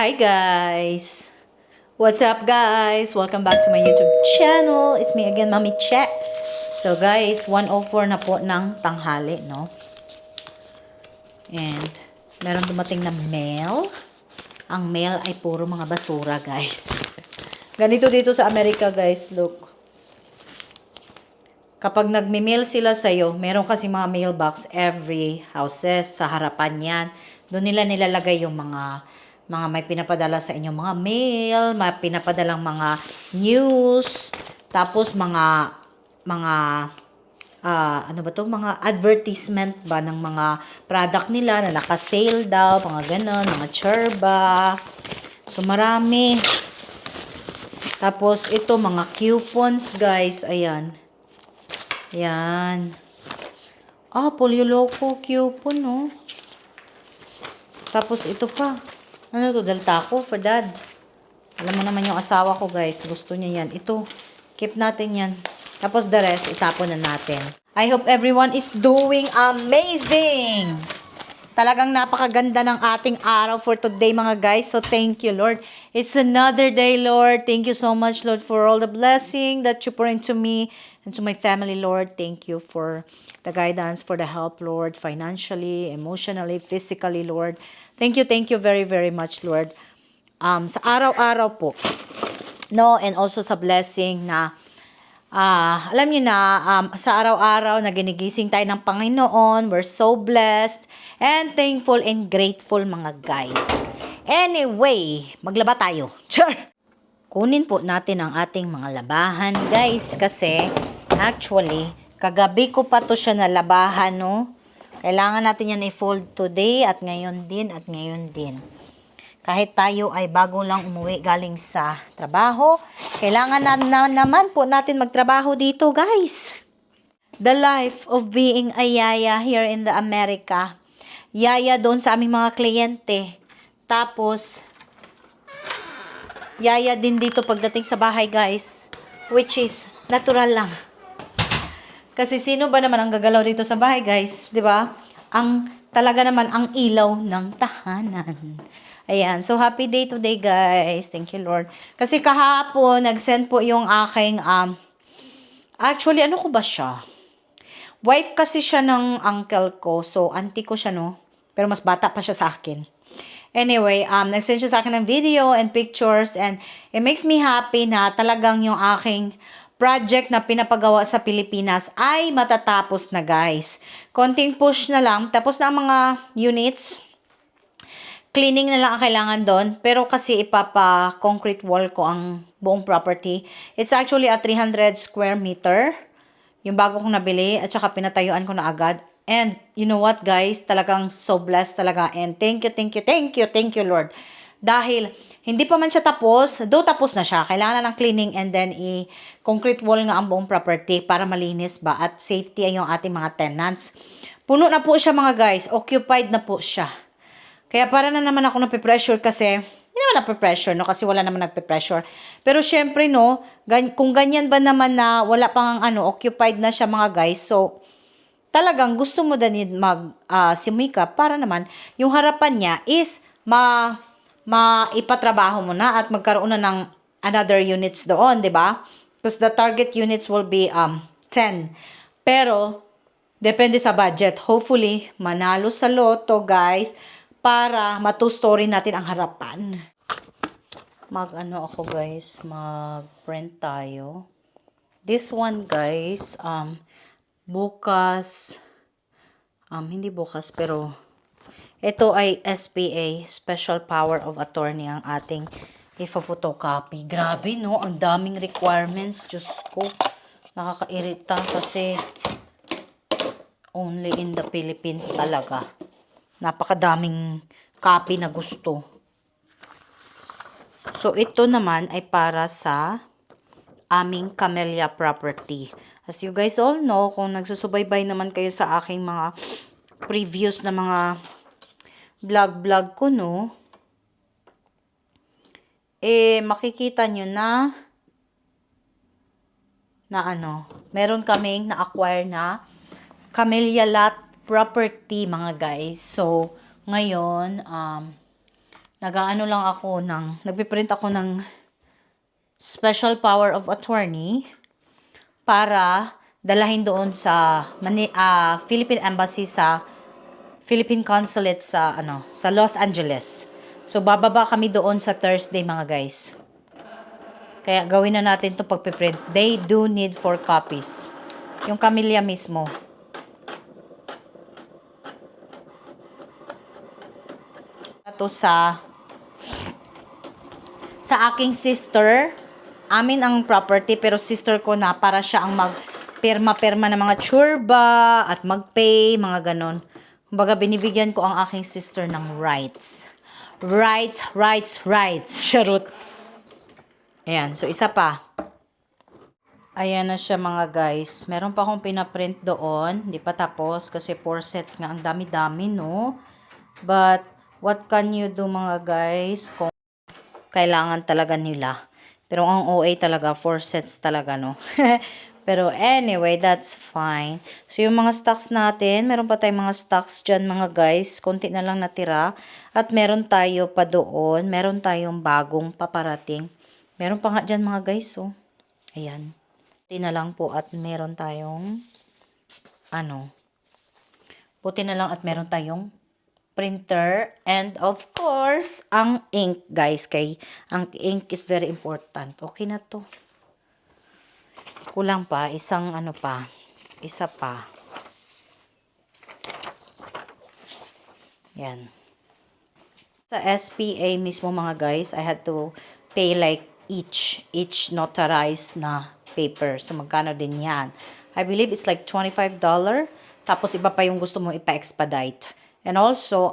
Hi guys! What's up guys? Welcome back to my YouTube channel. It's me again, Mommy Che. So guys, 1:04 na po ng tanghali, no? And meron dumating na mail. Ang mail ay puro mga basura, guys. Ganito dito sa Amerika, guys. Look. Kapag nagme-mail sila sa'yo, meron kasi mga mailbox every houses sa harapan yan. Doon nila nilalagay yung mga may pinapadala sa inyong mga mail, may pinapadalang mga news, tapos mga ano ba to, mga advertisement ba ng mga product nila na naka-sale daw, mga ganon, mga tsurba. So marami. Tapos ito mga coupons, guys, ayan. Yan. Polio Loco coupon, no? Tapos ito pa. Ano to? Daltaco for dad. Alam mo naman yung asawa ko, guys. Gusto niya yan. Ito. Keep natin yan. Tapos the rest, itapon na natin. I hope everyone is doing amazing! Talagang napakaganda ng ating araw for today, mga guys. So, thank you, Lord. It's another day, Lord. Thank you so much, Lord, for all the blessing that you pour into me and to my family, Lord. Thank you for the guidance, for the help, Lord, financially, emotionally, physically, Lord. Thank you very, very much, Lord. Sa araw-araw po, no, and also sa blessing na alam niyo na, sa araw-araw na ginigising tayo ng Panginoon, we're so blessed and thankful and grateful, mga guys. Anyway, maglaba tayo. Sure! Kunin po natin ang ating mga labahan, guys, kasi actually, kagabi ko pa to siya nalabahan, no? Kailangan natin yan i-fold today at ngayon din at ngayon din. Kahit tayo ay bago lang umuwi galing sa trabaho, kailangan na naman po natin magtrabaho dito, guys. The life of being a yaya here in the America. Yaya doon sa aming mga kliyente. Tapos, yaya din dito pagdating sa bahay, guys. Which is natural lang. Kasi sino ba naman ang gagalaw dito sa bahay, guys? 'Di ba? Talaga naman ang ilaw ng tahanan. Ayan. So, happy day today, guys. Thank you, Lord. Kasi kahapon, nag-send po yung aking, actually, ano ko ba siya? Wife kasi siya ng uncle ko. So, auntie ko siya, no? Pero mas bata pa siya sa akin. Anyway, nag-send siya sa akin ng video and pictures. And it makes me happy na talagang yung aking project na pinapagawa sa Pilipinas ay matatapos na, guys. Konting push na lang. Tapos na ang mga units. Cleaning na lang ang kailangan doon. Pero kasi ipapa-concrete wall ko ang buong property. It's actually a 300 square meter. Yung bago kong nabili. At saka pinatayuan ko na agad. And you know what, guys? Talagang so blessed talaga. And thank you, Lord. Dahil hindi pa man siya tapos, though tapos na siya, kailangan na ng cleaning and then i-concrete wall nga ang buong property para malinis ba at safety ay yung ating mga tenants. Puno na po siya, mga guys. Occupied na po siya. Kaya para na naman ako nape-pressure kasi, hindi naman nape-pressure, no? Kasi wala naman nagpe-pressure. Pero syempre, no, kung ganyan ba naman na wala pang occupied na siya, mga guys, so, talagang gusto mo din simika para naman yung harapan niya is maipatrabaho mo na at magkaroon na ng another units doon, 'di ba? Because the target units will be 10. Pero depende sa budget. Hopefully, manalo sa loto, guys, para ma-two-story natin ang harapan. Ako, guys, mag-print tayo. This one, guys, bukas, hindi bukas, pero ito ay SPA, Special Power of Attorney, ang ating ipa-photocopy. Grabe, no? Ang daming requirements. Diyos ko, nakakairita kasi only in the Philippines talaga. Napakadaming copy na gusto. So, ito naman ay para sa aming Camellia property. As you guys all know, kung nagsusubaybay naman kayo sa aking mga previous na mga vlog ko, no, makikita nyo na meron kaming na-acquire na Camellia lot property, mga guys. So, ngayon, nag-aano lang ako nagpiprint ako ng special power of attorney para dalahin doon sa Philippine Embassy sa Philippine Consulate sa Los Angeles. So bababa kami doon sa Thursday mga guys. Kaya gawin na natin 'tong pagpiprint. They do need 4 copies. Yung Camilla mismo. Ito sa aking sister. Amin ang property pero sister ko na para siya ang magpirma-pirma ng mga tsurba at magpay, mga ganon. Kumbaga binibigyan ko ang aking sister ng rights. Rights. Charot. Ayan, so isa pa. Ayan na siya mga guys. Meron pa akong pinaprint doon. Hindi pa tapos kasi 4 sets nga. Ang dami-dami, no? But, what can you do mga guys kung kailangan talaga nila? Pero ang OA talaga, 4 sets talaga, no? Pero anyway, that's fine. So, yung mga stocks natin, meron pa tayong mga stocks dyan mga guys. Konti na lang natira. At meron tayo pa doon. Meron tayong bagong paparating. Meron pa nga dyan mga guys, oh. Ayan. Buti na lang po at meron tayong buti na lang at meron tayong printer and of course ang ink guys, ang ink is very important. Okay na to. Kulang pa isa pa. Yan. Sa SPA mismo mga guys, I had to pay like each notarized na paper. So, magkano din yan? I believe it's like $25. Tapos, iba pa yung gusto mo ipa-expedite. And also,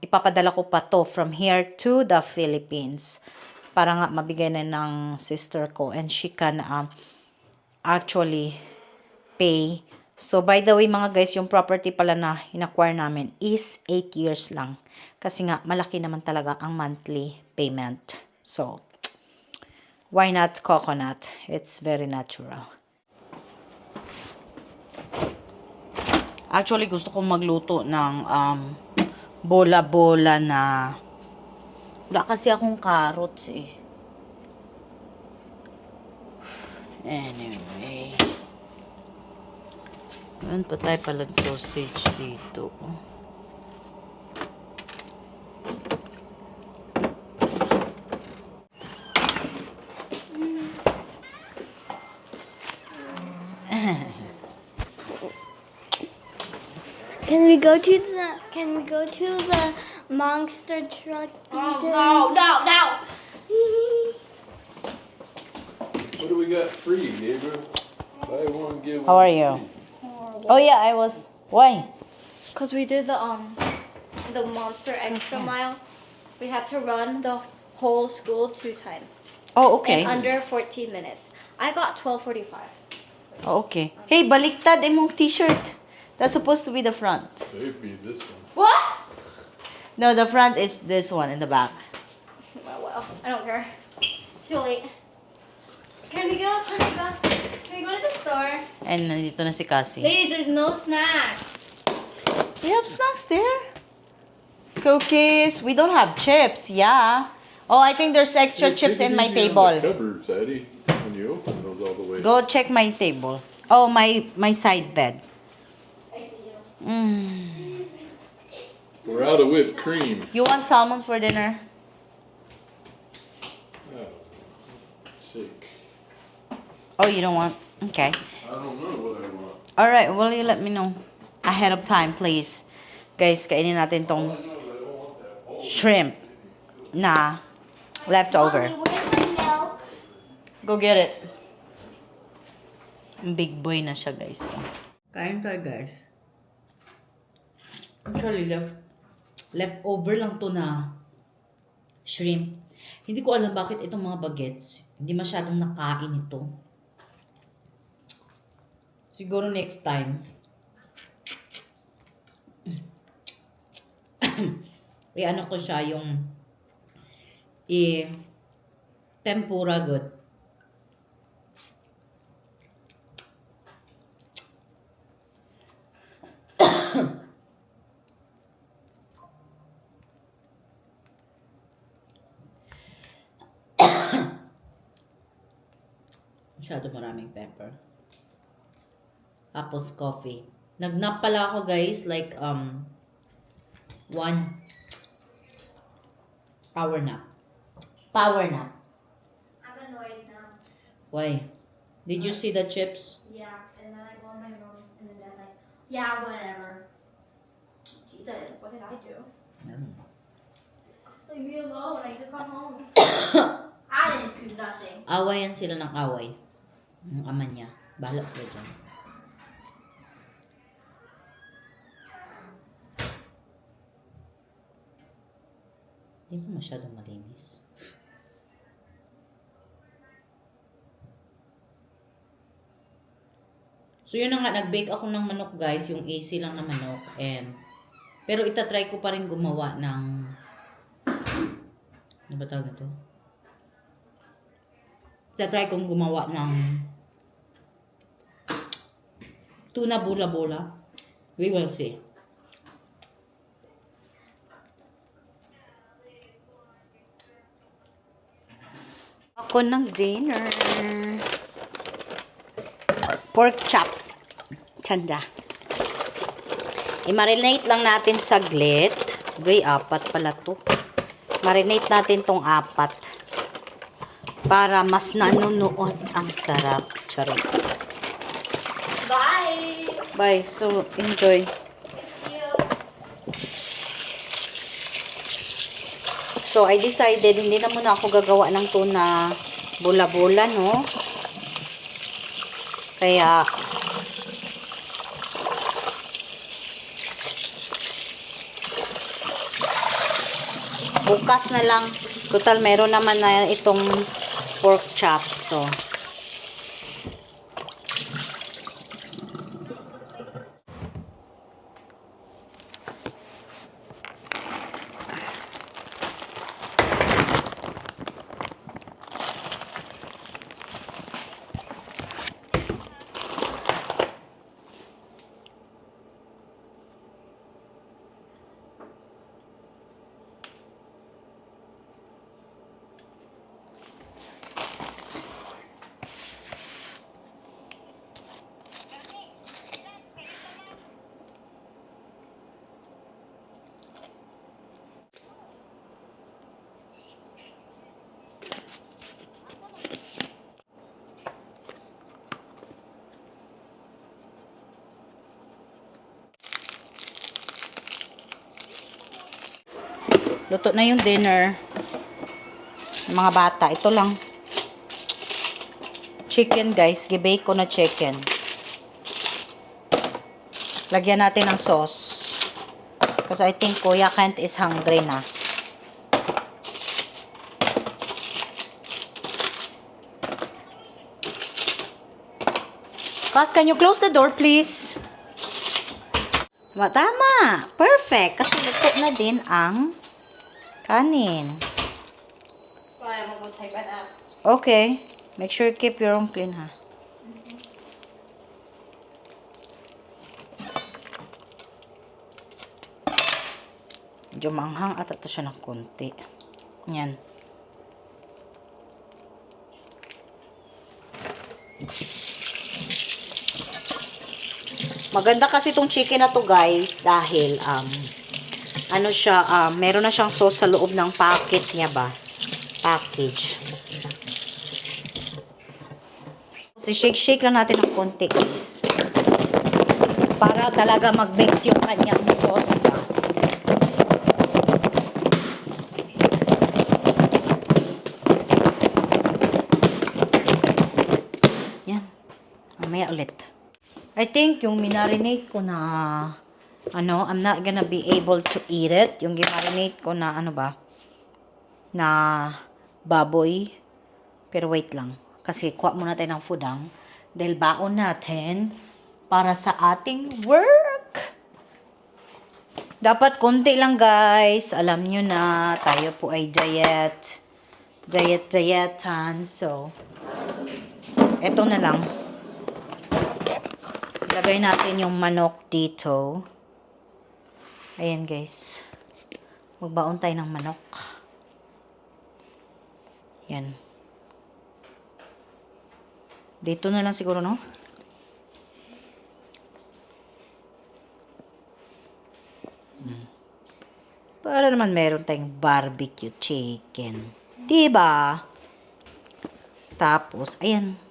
ipapadala ko pa to from here to the Philippines. Para nga mabigay na ng sister ko. And she can actually pay. So, by the way mga guys, yung property pala na in-acquire namin is 8 years lang. Kasi nga, malaki naman talaga ang monthly payment. So, why not coconut? It's very natural. Actually, gusto kong magluto ng bola-bola na wala kasi akong carrots eh. Anyway. Meron pa tayo palang sausage dito. Can we go to the monster truck? No. What do we got free, Gabriel? Buy one, get one. How are you? Oh yeah, I was. Why? Because we did the monster extra mile. We had to run the whole school 2 times Oh, okay. in under 14 minutes. I got 12:45. Oh, okay. Hey, baliktad imong t-shirt. That's supposed to be the front. Maybe this one. What? No, the front is this one in the back. Well, I don't care. It's too late. Can we go to the store? And nandito na si Cassie. Ladies, there's no snacks. We have snacks there. Cookies. We don't have chips. Yeah. Oh, I think there's extra chips in my table. Cupboards, Eddie. When you open those all the way. Go check my table. Oh, my side bed. I see you. We're out of whipped cream. You want salmon for dinner? Oh, sick. Oh, you don't want? Okay. I don't know what I want. All right. Will you let me know ahead of time, please? Guys, kainin natin tong shrimp na leftover. Mommy, where's my milk? Go get it. Big boy na siya, guys. Kain tayo, guys. Actually, leftover lang to na shrimp. Hindi ko alam bakit itong mga bagets, hindi masyadong nakain ito. Siguro next time. I-ano ko siya yung tempura good. Masyado maraming pepper. Tapos coffee. Nagnap pala ako guys, like 1 hour nap. Power nap. I'm annoyed now. Why? Did you see the chips? Yeah, and then I go in my room, and then I'm like, yeah, whatever. Jesus, what did I do? Leave me alone. I just got home. I didn't do nothing. Awayan sila ng away. Ng ama niya. Bahala sila dyan. Hindi ko masyadong malinis. So yun na nga, nag-bake ako ng manok guys, yung AC lang na manok. Pero itatry ko pa rin gumawa ng, ano ba tawag na to? Itatry kong gumawa ng tuna bola-bola. We will see. Ako ng dinner. Pork chop. Tanda. I-marinate lang natin saglit. Gay, 4 pala to. Marinate natin tong 4. Para mas nanunuot ang sarap. Charot. Bye. Bye. So, enjoy. See you. So, I decided, hindi na muna ako gagawa ng tuna bola-bola, no? Kaya, bukas na lang. Total, meron naman na itong pork chop. So, luto na yung dinner. Mga bata, ito lang. Chicken, guys. Gibake ko na chicken. Lagyan natin ng sauce. Because I think Kuya Kent is hungry na. Kas, can you close the door, please? Tama. Perfect. Kasi luto na din ang kanin. Bye, I'm gonna go take a nap. Okay. Make sure you keep your room clean, ha? Medyo manghang at ito siya ng konti. Yan. Maganda kasi itong chicken na to guys dahil ano siya, meron na siyang sauce sa loob ng packet niya ba? Package. So, shake lang natin ng konti guys. Para talaga mag-mix yung kanyang sauce ba? Yan. Mamaya ulit. I think yung minarinate ko na I'm not gonna be able to eat it. Yung gimarinate ko na na baboy. Pero wait lang. Kasi kuha muna tayo ng foodang. Dahil baon natin para sa ating work. Dapat konti lang guys. Alam nyo na, tayo po ay diet. Dietan. So, eto na lang. Lagay natin yung manok dito. Ayan guys. Magbaon tayo ng manok. Yan. Dito na lang siguro, no? Para naman meron tayong barbecue chicken. Diba? Tapos, ayan.